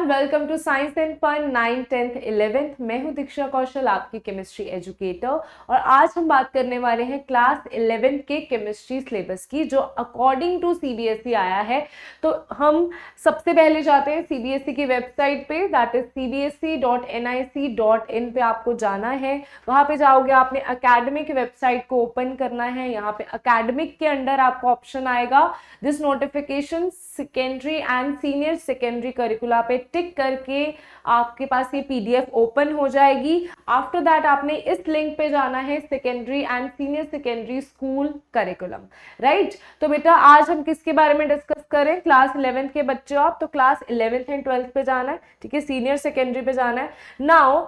Everyone, welcome to science and fun 9th 10th 11th। मैं हूं दीक्षा कौशल, आपकी केमिस्ट्री एजुकेटर। और आज हम बात करने वाले हैं क्लास 11th के केमिस्ट्री सिलेबस की, जो अकॉर्डिंग टू सीबीएसई आया है। तो हम सबसे पहले जाते हैं सीबीएसई की वेबसाइट पे, दैट इज cbse.nic.in पे आपको जाना है। वहां पे जाओगे, आपने अकेडमिक वेबसाइट को ओपन करना है। यहाँ पे अकेडमिक के अंडर आपको ऑप्शन आएगा this notification secondary and senior secondary करिकुला पे टिक करके आपके पास ये पीडीएफ ओपन हो जाएगी। आफ्टर दैट आपने इस लिंक पे जाना है, secondary and senior secondary school curriculum, right. तो बेटा आज हम किसके बारे में डिस्कस करें? क्लास 11th के बच्चे हो आप, तो क्लास 11th एंड 12th पे जाना है, ठीक है, सीनियर सेकेंडरी पे जाना है। नाउ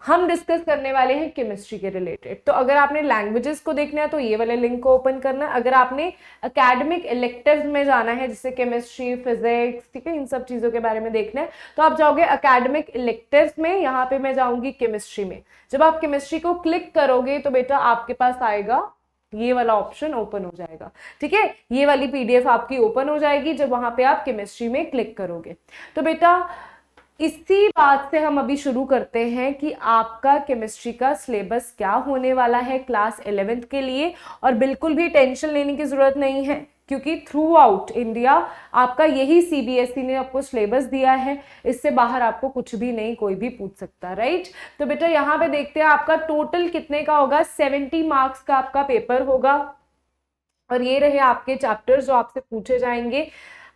हम डिस्कस करने वाले हैं केमिस्ट्री के रिलेटेड। तो अगर आपने लैंग्वेजेस को देखना है तो ये वाले लिंक को ओपन करना है। अगर आपने एकेडमिक इलेक्टिव्स में जाना है, जैसे केमिस्ट्री, फिजिक्स, ठीक है, इन सब चीजों के बारे में देखना है, तो आप जाओगे एकेडमिक इलेक्टिव्स में। यहाँ पे मैं जाऊंगी केमिस्ट्री में। जब आप केमिस्ट्री को क्लिक करोगे तो बेटा आपके पास आएगा ये वाला ऑप्शन ओपन हो जाएगा, ठीक है। ये वाली पीडीएफ आपकी ओपन हो जाएगी जब वहां पे आप केमिस्ट्री में क्लिक करोगे। तो बेटा इसी बात से हम अभी शुरू करते हैं कि आपका केमिस्ट्री का सिलेबस क्या होने वाला है क्लास 11th के लिए। और बिल्कुल भी टेंशन लेने की जरूरत नहीं है, क्योंकि थ्रू आउट इंडिया आपका यही सीबीएसई ने आपको सिलेबस दिया है। इससे बाहर आपको कुछ भी नहीं कोई भी पूछ सकता, राइट। तो बेटा यहाँ पे देखते हैं आपका टोटल कितने का होगा। 70 मार्क्स का आपका पेपर होगा। और ये रहे आपके चैप्टर्स जो आपसे पूछे जाएंगे।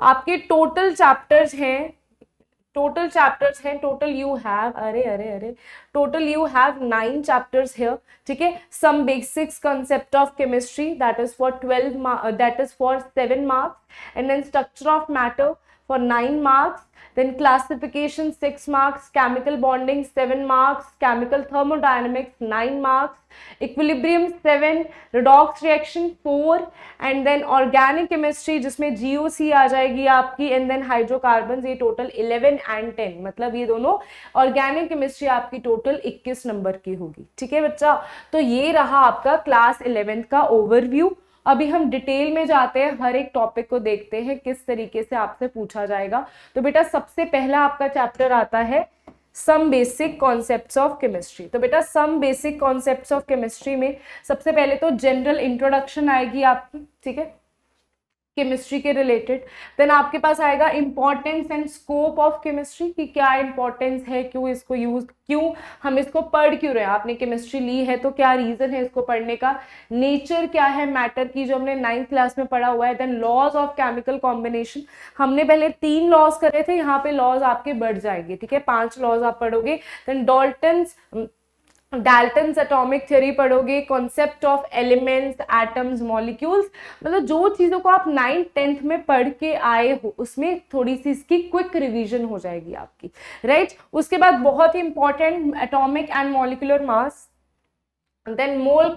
आपके टोटल चैप्टर्स हैं, total you have total you have 9 chapters here, ठीक है। Some basics concept of chemistry, that is for 7 marks, and then structure of matter for 9 marks, then classification 6 marks, chemical bonding 7 marks, chemical thermodynamics 9 marks, equilibrium 7, redox reaction 4, and then organic chemistry जिसमें GOC आ जाएगी आपकी, and then hydrocarbons, ये total 11 and 10, मतलब ये दोनों organic chemistry आपकी total 21 number की होगी, ठीक है बच्चा। तो ये रहा आपका क्लास 11th का ओवरव्यू। अभी हम डिटेल में जाते हैं, हर एक टॉपिक को देखते हैं किस तरीके से आपसे पूछा जाएगा। तो बेटा सबसे पहला आपका चैप्टर आता है some basic concepts of chemistry. तो बेटा some basic concepts of chemistry में सबसे पहले तो जनरल इंट्रोडक्शन आएगी आपकी, ठीक है, केमिस्ट्री के रिलेटेड। देन आपके पास आएगा importance and scope of chemistry, कि क्या इंपॉर्टेंस है, क्यों इसको यूज, क्यों हम इसको पढ़ क्यों रहे हैं। आपने केमिस्ट्री ली है तो क्या रीजन है इसको पढ़ने का, नेचर क्या है मैटर की, जो हमने 9th क्लास में पढ़ा हुआ है। Then laws of chemical combination, हमने पहले 3 लॉज करे थे, यहाँ पे लॉज आपके बढ़ जाएंगे, ठीक है, 5 लॉज आप पढ़ोगे। देन डाल्टन्स एटॉमिक थ्योरी पढ़ोगे, concept of elements, atoms, molecules, मतलब जो चीजों को आप 9th 10th में पढ़ के आए हो उसमें थोड़ी सी इसकी क्विक रिवीजन हो जाएगी आपकी, राइट। उसके बाद बहुत ही important atomic and molecular mass. Then mole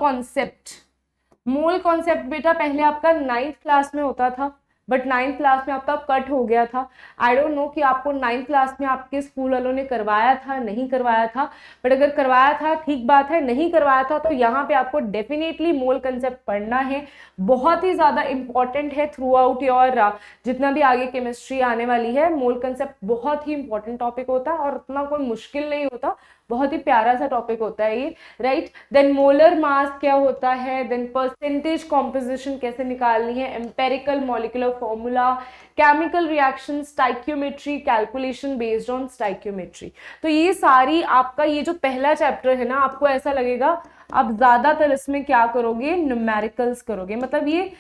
concept बेटा पहले आपका 9th क्लास में होता था, बट 9th क्लास में आपका कट हो गया था। आई डोंट नो कि आपको 9th क्लास में आपके स्कूल वालों ने करवाया था नहीं करवाया था, बट अगर करवाया था ठीक बात है, नहीं करवाया था तो यहाँ पे आपको डेफिनेटली मोल कंसेप्ट पढ़ना है। बहुत ही ज्यादा इंपॉर्टेंट है थ्रू आउट योर जितना भी आगे केमिस्ट्री आने वाली है। मोल कंसेप्ट बहुत ही इंपॉर्टेंट टॉपिक होता है और उतना कोई मुश्किल नहीं होता, बहुत ही प्यारा सा टॉपिक होता है ये, राइट। देन मोलर मास क्या होता है, देन परसेंटेज कॉम्पोजिशन कैसे निकालनी है, empirical molecular formula, chemical reaction, stoichiometry, calculation based on stoichiometry. तो ये सारी आपका ये जो पहला चैप्टर है ना, आपको ऐसा लगेगा आप ज्यादातर इसमें क्या करोगे, न्यूमेरिकल्स करोगे, मतलब ये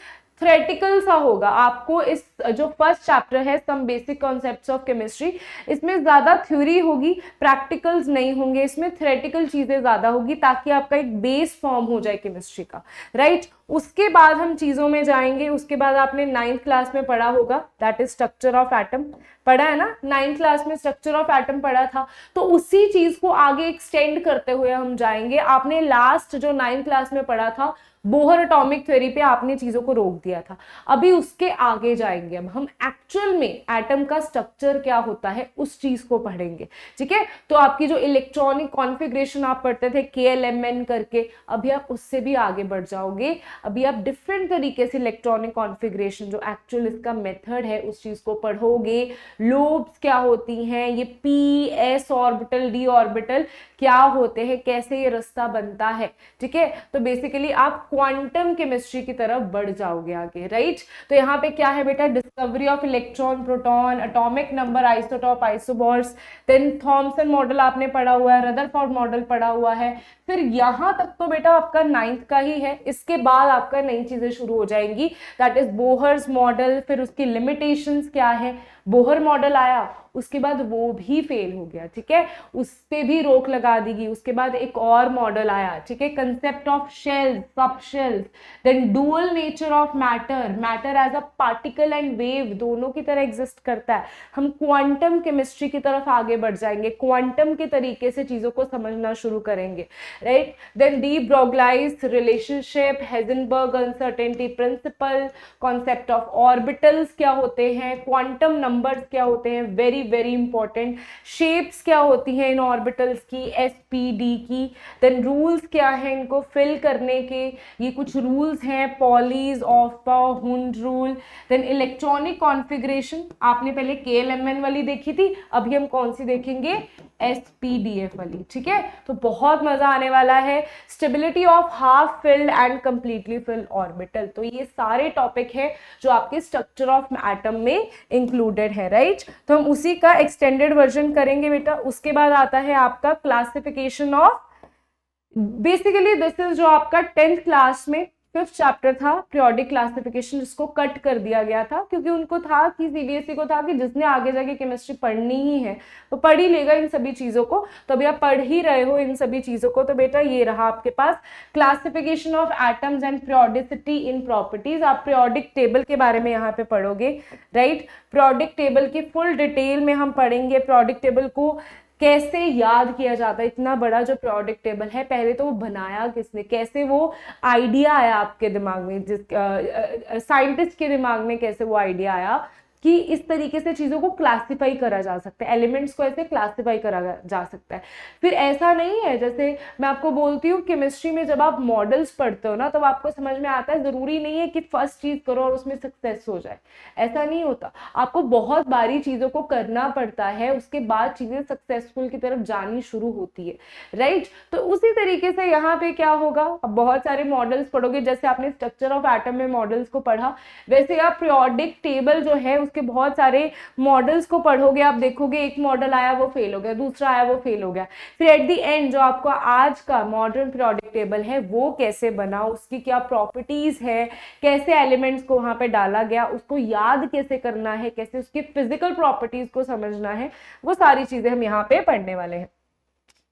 थ्योरेटिकल सा होगा आपको। इस जो फर्स्ट चैप्टर है some basic concepts of chemistry, इसमें ज्यादा थ्योरी होगी, प्रैक्टिकल्स नहीं होंगे, इसमें थ्योरेटिकल चीजें ज्यादा होगी, ताकि आपका एक बेस फॉर्म हो जाए केमिस्ट्री का, राइट। उसके बाद हम चीजों में जाएंगे। उसके बाद आपने 9th क्लास में पढ़ा होगा, that is structure of atom, पढ़ा है ना, 9th क्लास में स्ट्रक्चर ऑफ एटम पढ़ा था। तो उसी चीज को आगे एक्सटेंड करते हुए हम जाएंगे। आपने लास्ट जो 9th क्लास में पढ़ा था बोहर एटॉमिक थ्योरी पे आपने चीजों को रोक दिया था, अभी उसके आगे जाएंगे। अब हम एक्चुअल में एटम का स्ट्रक्चर क्या होता है उस चीज को पढ़ेंगे, ठीक है। तो आपकी जो इलेक्ट्रॉनिक कॉन्फ़िगरेशन आप पढ़ते थे KLMN करके, अभी आप उससे भी आगे बढ़ जाओगे। अभी आप डिफरेंट तरीके से इलेक्ट्रॉनिक कॉन्फ़िगरेशन जो एक्चुअल इसका मेथड है उस चीज को पढ़ोगे। लोब्स क्या होती हैं, ये P S orbital D orbital क्या होते हैं, कैसे ये रास्ता बनता है, ठीक है। तो बेसिकली आप क्वांटम केमिस्ट्री की तरफ बढ़ जाओगे आगे, राइट। तो यहाँ पे क्या है बेटा, discovery of electron, proton, atomic number, isotope, isobars, then Thomson model आपने पढ़ा हुआ है, रदरफोर्ड मॉडल पढ़ा हुआ है। फिर यहाँ तक तो बेटा आपका 9th का ही है, इसके बाद आपका नई चीजें शुरू हो जाएंगी, दैट इज बोहर्स मॉडल। फिर उसकी लिमिटेशंस क्या है, बोहर मॉडल आया, उसके बाद वो भी फेल हो गया, ठीक है, उस पे भी रोक लगा दी। उसके बाद एक और मॉडल आया, ठीक है, concept of shells, subshells, then dual nature of matter, matter as a particle and wave दोनों की तरह एग्जिस्ट करता है। हम क्वांटम केमिस्ट्री की तरफ आगे बढ़ जाएंगे, क्वांटम के तरीके से चीजों को समझना शुरू करेंगे, right. Then de Broglie relationship, Heisenberg uncertainty principle, concept of orbitals क्या होते हैं, क्वांटम नंबर्स क्या होते हैं, वेरी वेरी इंपॉर्टेंट, शेप्स क्या होती हैं इन ऑर्बिटल्स की, एस पी डी की, देन रूल्स क्या है इनको फिल करने के, ये कुछ रूल्स हैं, Pauli's, Aufbau, Hund rule. Then electronic configuration आपने पहले KLMN वाली देखी थी, अभी हम कौन सी देखेंगे, SPDF वाली, ठीक है। तो बहुत मजा आने वाला है। Stability of half filled and completely filled orbital, तो ये सारे टॉपिक है जो आपके स्ट्रक्चर ऑफ एटम में इंक्लूडेड है, राइट। तो हम उसी का एक्सटेंडेड वर्जन करेंगे बेटा। उसके बाद आता है आपका classification of, basically this is जो आपका 10th क्लास में 5th चैप्टर था, पीरियोडिक क्लासिफिकेशन, जिसको कट कर दिया गया था क्योंकि उनको था कि CBSE को था कि जिसने आगे जाके केमिस्ट्री पढ़नी ही है तो पढ़ ही लेगा इन सभी चीजों को। तो अभी आप पढ़ ही रहे हो इन सभी चीजों को, तो बेटा ये रहा आपके पास classification of atoms and periodicity in properties. आप पीरियोडिक टेबल के बारे में यहाँ पे पढ़ोगे, राइट। पीरियोडिक टेबल की फुल डिटेल में हम पढ़ेंगे, पीरियोडिक टेबल को कैसे याद किया जाता है, इतना बड़ा जो पीरियोडिक टेबल है, पहले तो वो बनाया किसने, कैसे वो आइडिया आया आपके दिमाग में, जिस साइंटिस्ट के दिमाग में कैसे वो आइडिया आया कि इस तरीके से चीजों को क्लासिफाई करा जा सकता है, एलिमेंट्स को ऐसे क्लासिफाई करा जा सकता है। फिर ऐसा नहीं है, जैसे मैं आपको बोलती हूँ केमिस्ट्री में जब आप मॉडल्स पढ़ते हो ना तब आपको समझ में आता है, जरूरी नहीं है कि फर्स्ट चीज करो और उसमें सक्सेस हो जाए, ऐसा नहीं होता। आपको बहुत बारी चीजों को करना पड़ता है, उसके बाद चीजें सक्सेसफुल की तरफ जानी शुरू होती है, राइट। तो उसी तरीके से यहाँ पे क्या होगा, अब बहुत सारे मॉडल्स पढ़ोगे, जैसे आपने स्ट्रक्चर ऑफ एटम में मॉडल्स को पढ़ा, वैसे आप पीरियोडिक टेबल जो है के बहुत सारे मॉडल्स को पढ़ोगे, आप देखोगे एक मॉडल आया वो फेल हो गया, दूसरा आया वो फेल हो गया, फिर एट द एंड जो आपको आज का मॉडर्न पीरियोडिक टेबल है वो कैसे बना, उसकी क्या प्रॉपर्टीज है, कैसे एलिमेंट्स को वहां पे डाला गया, उसको याद कैसे करना है, कैसे उसकी फिजिकल प्रॉपर्टीज को समझना है, वो सारी चीजें हम यहाँ पे पढ़ने वाले हैं।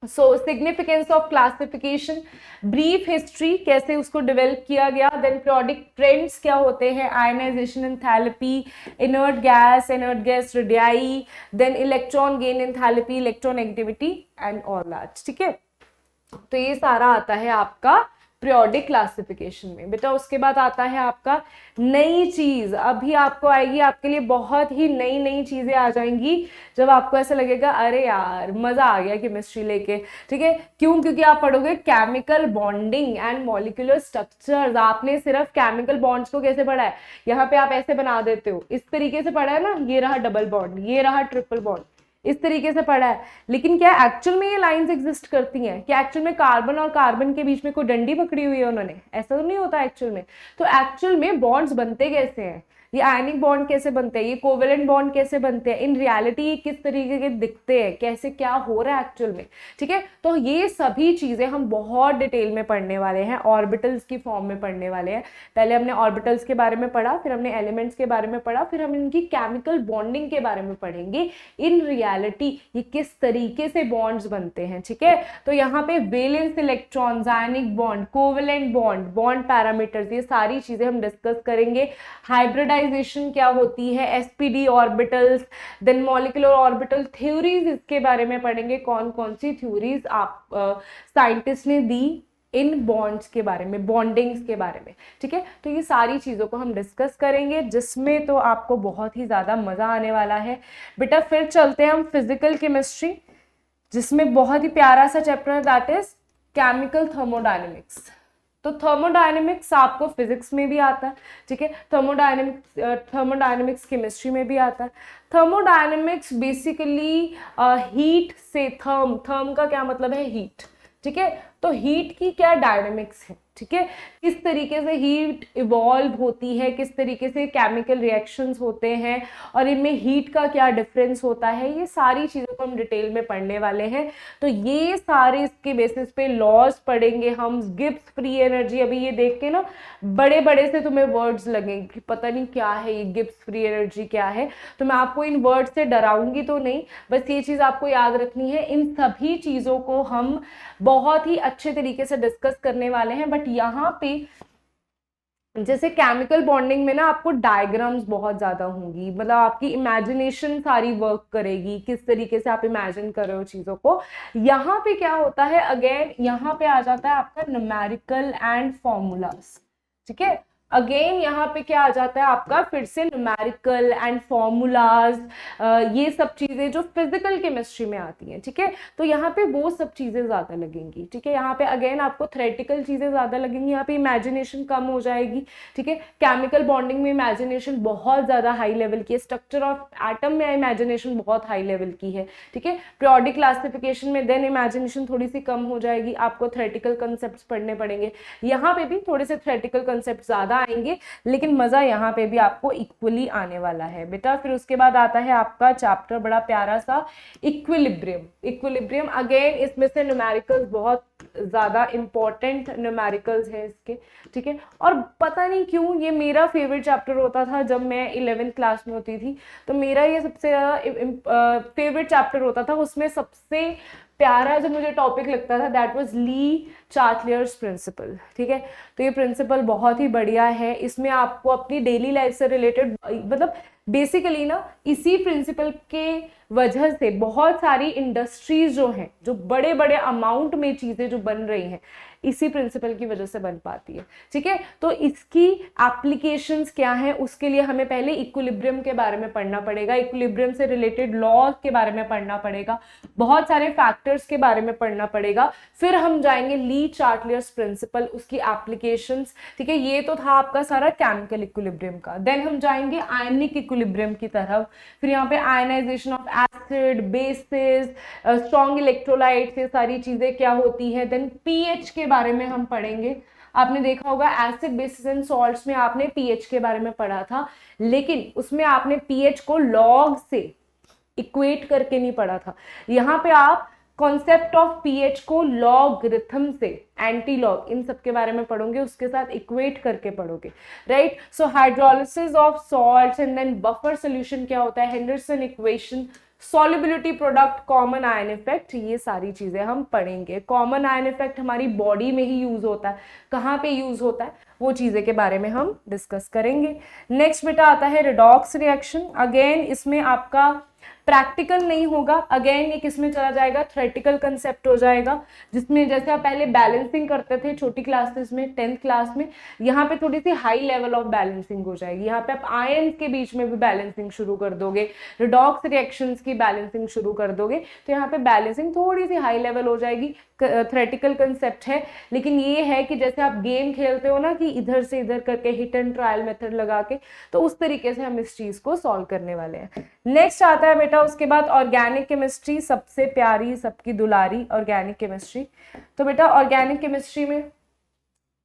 So significance of classification, brief history कैसे उसको डेवलप किया गया, देन पीरियोडिक ट्रेंड्स क्या होते हैं, ionization, enthalpy, inert gas radii, then electron gain, enthalpy, electron activity and all that, ठीक है। तो ये सारा आता है आपका पीरियोडिक क्लासिफिकेशन में बेटा। उसके बाद आता है आपका नई चीज, अभी आपको आएगी, आपके लिए बहुत ही नई नई चीजें आ जाएंगी जब आपको ऐसा लगेगा अरे यार मजा आ गया केमिस्ट्री लेके, ठीक है। क्यों, क्योंकि आप पढ़ोगे chemical bonding and molecular structures. आपने सिर्फ केमिकल बॉन्ड्स को कैसे पढ़ा है, यहाँ पे आप ऐसे बना देते हो, इस तरीके से पढ़ा है ना, ये रहा डबल बॉन्ड, ये रहा ट्रिपल बॉन्ड, इस तरीके से पढ़ा है। लेकिन क्या एक्चुअल में ये लाइंस एग्जिस्ट करती हैं, क्या एक्चुअल में कार्बन और कार्बन के बीच में कोई डंडी पकड़ी हुई है उन्होंने, ऐसा तो नहीं होता एक्चुअल में। तो एक्चुअल में बॉन्ड्स बनते कैसे हैं, ये आयनिक बॉन्ड कैसे बनते हैं, ये कोवेलेंट बॉन्ड कैसे बनते हैं, इन रियलिटी ये किस तरीके के दिखते हैं, कैसे क्या हो रहा है एक्चुअल में, ठीक है। तो ये सभी चीजें हम बहुत डिटेल में पढ़ने वाले हैं, ऑर्बिटल्स की फॉर्म में पढ़ने वाले हैं। पहले हमने ऑर्बिटल्स के बारे में पढ़ा, फिर हमने एलिमेंट्स के बारे में पढ़ा, फिर हम इनकी केमिकल बॉन्डिंग के बारे में पढ़ेंगे, इन रियलिटी ये किस तरीके से बॉन्ड्स बनते हैं, ठीक है। तो यहाँ पे valence electrons, ionic bond, covalent bond, bond parameters, ये सारी चीजें हम डिस्कस करेंगे। हाइब्रिडाइजेशन क्या होती है, SPD orbitals, then molecular orbital theories, इसके बारे में पढ़ेंगे, कौन कौन सी थ्योरीज आप साइंटिस्ट ने दी इन बॉन्ड्स के बारे में, बॉन्डिंग्स के बारे में, ठीक है। तो ये सारी चीजों को हम डिस्कस करेंगे, जिसमें तो आपको बहुत ही ज्यादा मजा आने वाला है बेटा। फिर चलते हैं हम फिजिकल केमिस्ट्री, जिसमें बहुत ही प्यारा सा चैप्टर है, दैट इज केमिकल थर्मोडायनेमिक्स। तो थर्मोडायनेमिक्स आपको फिजिक्स में भी आता है, ठीक है, थर्मोडायनेमिक्स केमिस्ट्री में भी आता है। थर्मोडायनेमिक्स बेसिकली हीट से, थर्म का क्या मतलब है, हीट, ठीक है, तो हीट की क्या डायनेमिक्स है, ठीक है, किस तरीके से हीट इवॉल्व होती है, किस तरीके से केमिकल रिएक्शंस होते हैं और इनमें हीट का क्या डिफरेंस होता है, ये सारी चीज़ों को हम डिटेल में पढ़ने वाले हैं। तो ये सारे इसके बेसिस पे लॉज पढ़ेंगे हम। गिब्स फ्री एनर्जी, अभी ये देख के ना बड़े बड़े से तुम्हें वर्ड्स लगेंगे कि पता नहीं क्या है ये गिब्स फ्री एनर्जी क्या है, तो मैं आपको इन वर्ड से डराऊंगी तो नहीं, बस ये चीज़ आपको याद रखनी है। इन सभी चीज़ों को हम बहुत ही अच्छे तरीके से डिस्कस करने वाले हैं। बट यहाँ पे जैसे केमिकल बॉन्डिंग में ना आपको डायग्राम्स बहुत ज्यादा होंगी, मतलब आपकी इमेजिनेशन सारी वर्क करेगी, किस तरीके से आप इमेजिन कर रहे हो चीजों को। यहाँ पे क्या होता है, अगेन यहाँ पे आ जाता है आपका न्यूमेरिकल एंड फॉर्मूलाज, ठीक है, अगेन यहाँ पे क्या आ जाता है आपका फिर से न्यूमेरिकल एंड फॉर्मूलाज, ये सब चीजें जो फिजिकल केमिस्ट्री में आती हैं, ठीक है, तो यहाँ पे वो सब चीजें ज्यादा लगेंगी, ठीक है। यहाँ पे अगेन आपको थ्योरेटिकल चीजें ज्यादा लगेंगी, यहाँ पे इमेजिनेशन कम हो जाएगी, ठीक है। केमिकल बॉन्डिंग में इमेजिनेशन बहुत ज्यादा हाई लेवल की है, स्ट्रक्चर ऑफ एटम में इमेजिनेशन बहुत हाई लेवल की है, ठीक है। पीरियोडिक क्लासिफिकेशन में देन इमेजिनेशन थोड़ी सी कम हो जाएगी, आपको थ्योरेटिकल कंसेप्ट पढ़ने पड़ेंगे। यहाँ पे भी थोड़े से थ्योरेटिकल कंसेप्ट ज्यादा आएंगे, लेकिन मजा यहाँ पे भी आपको इक्वली आने वाला है बेटा। फिर उसके बाद आता है आपका चैप्टर बड़ा प्यारा सा, इक्विलिब्रियम। इक्विलिब्रियम अगेन इसमें से न्यूमेरिकल्स बहुत ज्यादा इंपॉर्टेंट न्यूमेरिकल्स है इसके, ठीक है। और पता नहीं क्यों ये मेरा फेवरेट चैप्टर होता था जब मैं 11th क्लास में होती थी, तो मेरा ये सबसे फेवरेट चैप्टर होता था। उसमें सबसे प्यारा जो मुझे टॉपिक लगता था दैट वाज ली चार्टलियर्स प्रिंसिपल, ठीक है। तो ये प्रिंसिपल बहुत ही बढ़िया है, इसमें आपको अपनी डेली लाइफ से रिलेटेड, मतलब बेसिकली ना इसी प्रिंसिपल के वजह से बहुत सारी इंडस्ट्रीज जो हैं, जो बड़े बड़े अमाउंट में चीजें जो बन रही हैं, इसी प्रिंसिपल की वजह से बन पाती है, ठीक है। तो इसकी एप्लीकेशंस क्या हैं, उसके लिए हमें पहले इक्विलिब्रियम के बारे में पढ़ना पड़ेगा, इक्विलिब्रियम से रिलेटेड लॉ के बारे में पढ़ना पड़ेगा, बहुत सारे फैक्टर्स के बारे में पढ़ना पड़ेगा। फिर हम जाएंगे ली चार्टलियर्स प्रिंसिपल, उसकी एप्लीकेशंस, ठीक है। ये तो था आपका सारा केमिकल इक्विलिब्रियम का। देन हम जाएंगे आयनिक इक्विलिब्रियम की तरफ, फिर यहाँ पे ionization of acid, bases, strong electrolytes, ये सारी चीजें क्या होती है। देन पीएच के बारे में हम पढ़ेंगे। आपने देखा होगा एसिड, बेसिस एंड सॉल्ट्स में आपने पीएच के बारे में पढ़ा था, लेकिन उसमें आपने पीएच को लॉग से इक्वेट करके नहीं पढ़ा था। यहाँ पे आप कॉन्सेप्ट ऑफ पीएच को लॉगरिथम से, एंटी लॉग, इन सब के बारे में पढ़ोगे, उसके साथ इक्वेट करके पढ़ोगे, right. So hydrolysis of salts and then buffer solution क्या होता है, Henderson equation, solubility product, common ion effect, ये सारी चीजें हम पढ़ेंगे। कॉमन आयन इफेक्ट हमारी बॉडी में ही यूज होता है, कहाँ पे यूज होता है वो चीजें के बारे में हम डिस्कस करेंगे। नेक्स्ट बेटा आता है रिडॉक्स रिएक्शन। अगेन इसमें आपका प्रैक्टिकल नहीं होगा, अगेन ये किसमें चला जाएगा, थ्योरेटिकल कंसेप्ट हो जाएगा, जिसमें जैसे आप पहले बैलेंसिंग करते थे छोटी क्लासेस में, 10th क्लास में, यहाँ पे थोड़ी सी हाई लेवल ऑफ बैलेंसिंग हो जाएगी। यहाँ पे आप आयंस के बीच में भी बैलेंसिंग शुरू कर दोगे, रिडॉक्स रिएक्शंस की बैलेंसिंग शुरू कर दोगे, तो यहाँ पे बैलेंसिंग थोड़ी सी हाई लेवल हो जाएगी। थ्योरेटिकल कंसेप्ट है, लेकिन ये है कि जैसे आप गेम खेलते हो ना कि इधर से इधर करके हिट एंड ट्रायल मेथड लगा के, तो उस तरीके से हम इस चीज को सॉल्व करने वाले हैं। नेक्स्ट आता है बेटा उसके बाद ऑर्गेनिक केमिस्ट्री, सबसे प्यारी, सबकी दुलारी ऑर्गेनिक केमिस्ट्री। तो बेटा ऑर्गेनिक केमिस्ट्री में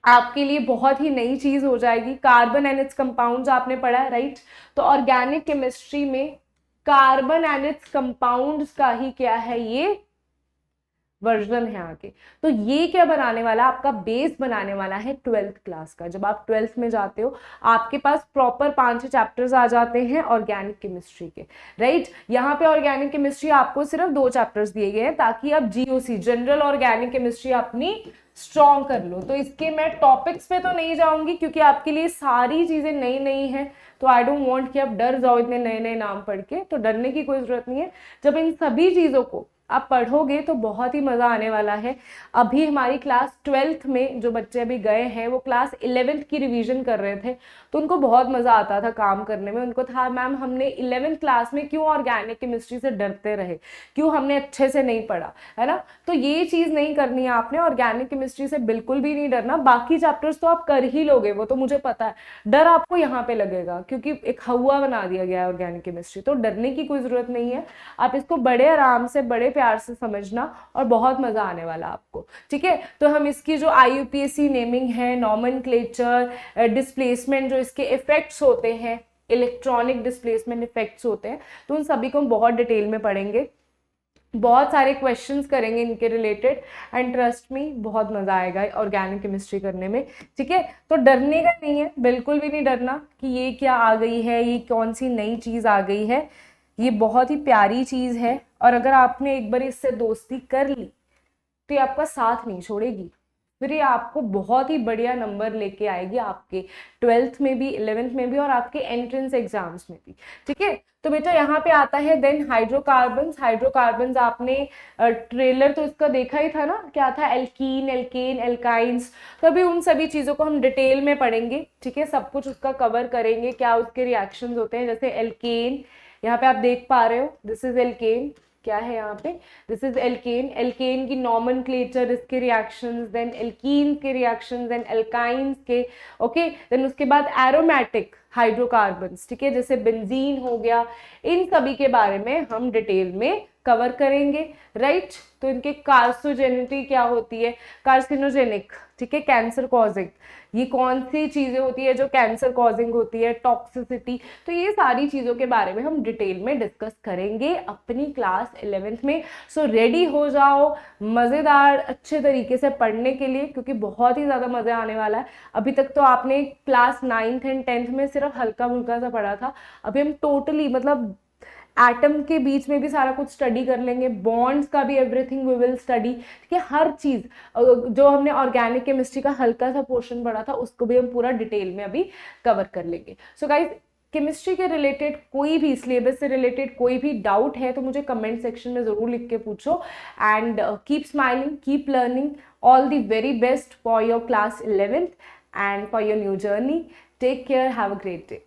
आपके लिए बहुत ही नई चीज हो जाएगी, कार्बन एंड इट्स कंपाउंड्स आपने पढ़ा है, राइट। तो ऑर्गेनिक केमिस्ट्री में कार्बन एंड इट्स कंपाउंड्स का ही क्या है, ये वर्जन है आगे। तो ये क्या बनाने वाला, आपका बेस बनाने वाला है 12th क्लास का। जब आप 12th में जाते हो आपके पास प्रॉपर 5 चैप्टर्स आ जाते हैं ऑर्गेनिक केमिस्ट्री के, राइट। यहाँ पे ऑर्गेनिक केमिस्ट्री आपको सिर्फ 2 चैप्टर्स दिए गए हैं ताकि आप जीओसी, जनरल ऑर्गेनिक केमिस्ट्री अपनी स्ट्रॉन्ग कर लो। तो इसके मैं टॉपिक्स पे तो नहीं जाऊंगी क्योंकि आपके लिए सारी चीजें नई नई हैं, तो आई डोंट वांट कि आप डर जाओ इतने नए नए नाम पढ़ के, तो डरने की कोई जरूरत नहीं है। जब इन सभी चीजों को आप पढ़ोगे तो बहुत ही मज़ा आने वाला है। अभी हमारी क्लास 12th में जो बच्चे अभी गए हैं वो क्लास 11th की रिवीजन कर रहे थे, तो उनको बहुत मज़ा आता था काम करने में। उनको था मैम हमने 11th क्लास में क्यों ऑर्गेनिक केमिस्ट्री से डरते रहे, क्यों हमने अच्छे से नहीं पढ़ा, है ना। तो ये चीज़ नहीं करनी है आपने, ऑर्गेनिक केमिस्ट्री से बिल्कुल भी नहीं डरना। बाकी चैप्टर्स तो आप कर ही लोगे, वो तो मुझे पता है। डर आपको यहाँ पे लगेगा क्योंकि एक हवा बना दिया गया है ऑर्गेनिक केमिस्ट्री, तो डरने की कोई ज़रूरत नहीं है। आप इसको बड़े आराम से बड़े प्यार से समझना और बहुत मजा आने वाला आपको, ठीक है। तो हम इसकी जो IUPAC नेमिंग है, नॉमेनक्लेचर, डिस्प्लेसमेंट, जो इसके इफेक्ट्स होते हैं, इलेक्ट्रॉनिक डिस्प्लेसमेंट इफेक्ट्स होते हैं, तो उन सभी को हम बहुत डिटेल में पढ़ेंगे। बहुत सारे क्वेश्चंस करेंगे इनके रिलेटेड, एंड ट्रस्ट मी बहुत मजा आएगा ऑर्गेनिक केमिस्ट्री करने में, ठीक है। तो डरने का नहीं है, बिल्कुल भी नहीं डरना कि ये क्या आ गई है, ये कौन सी नई चीज आ गई है। ये बहुत ही प्यारी चीज है, और अगर आपने एक बार इससे दोस्ती कर ली तो ये आपका साथ नहीं छोड़ेगी, फिर ये आपको बहुत ही बढ़िया नंबर लेके आएगी आपके 12th में भी, 11th में भी, और आपके एंट्रेंस एग्जाम्स में भी, ठीक है। तो बेटा यहाँ पे आता है देन हाइड्रोकार्बन्स। हाइड्रोकार्बन्स आपने ट्रेलर तो इसका देखा ही था ना, क्या था, एल्कीन, एल्केन, एल्काइंस। तो अभी उन सभी चीज़ों को हम डिटेल में पढ़ेंगे, ठीक है। सब कुछ उसका कवर करेंगे, क्या उसके रिएक्शंस होते हैं। जैसे एल्केन, यहाँ पे आप देख पा रहे हो, दिस इज एल्केन, क्या है यहाँ पे, दिस इज एल्केन। एल्केन की नॉमेनक्लेचर, इसके रिएक्शंस, देन एल्कीन के रिएक्शंस, देन एल्काइंस के, ओके। देन उसके बाद एरोमेटिक हाइड्रोकार्बन्स, ठीक है, जैसे बेंजीन हो गया। इन सभी के बारे में हम डिटेल में कवर करेंगे, राइट। तो इनके कार्सिनोजेनिटी क्या होती है, कार्सिनोजेनिक, ठीक है, कैंसर कॉजिंग, ये कौन सी चीजें होती है जो कैंसर कॉजिंग होती है, टॉक्सिसिटी। तो ये सारी चीजों के बारे में हम डिटेल में डिस्कस करेंगे अपनी क्लास 11th में। सो रेडी हो जाओ मजेदार अच्छे तरीके से पढ़ने के लिए, क्योंकि बहुत ही ज्यादा मजा आने वाला है। अभी तक तो आपने क्लास 9th एंड 10th में सिर्फ हल्का फुल्का सा पढ़ा था, अभी हम टोटली मतलब एटम के बीच में भी सारा कुछ स्टडी कर लेंगे, बॉन्ड्स का भी एवरीथिंग वी विल स्टडी, ठीक है। हर चीज जो हमने ऑर्गेनिक केमिस्ट्री का हल्का सा पोर्शन पढ़ा था उसको भी हम पूरा डिटेल में अभी कवर कर लेंगे। सो गाइज, केमिस्ट्री के रिलेटेड कोई भी, सिलेबस से रिलेटेड कोई भी डाउट है तो मुझे कमेंट सेक्शन में जरूर लिख के पूछो। And keep smiling, keep learning, all the very best for your class 11th and for your new journey. Take care, have a great day.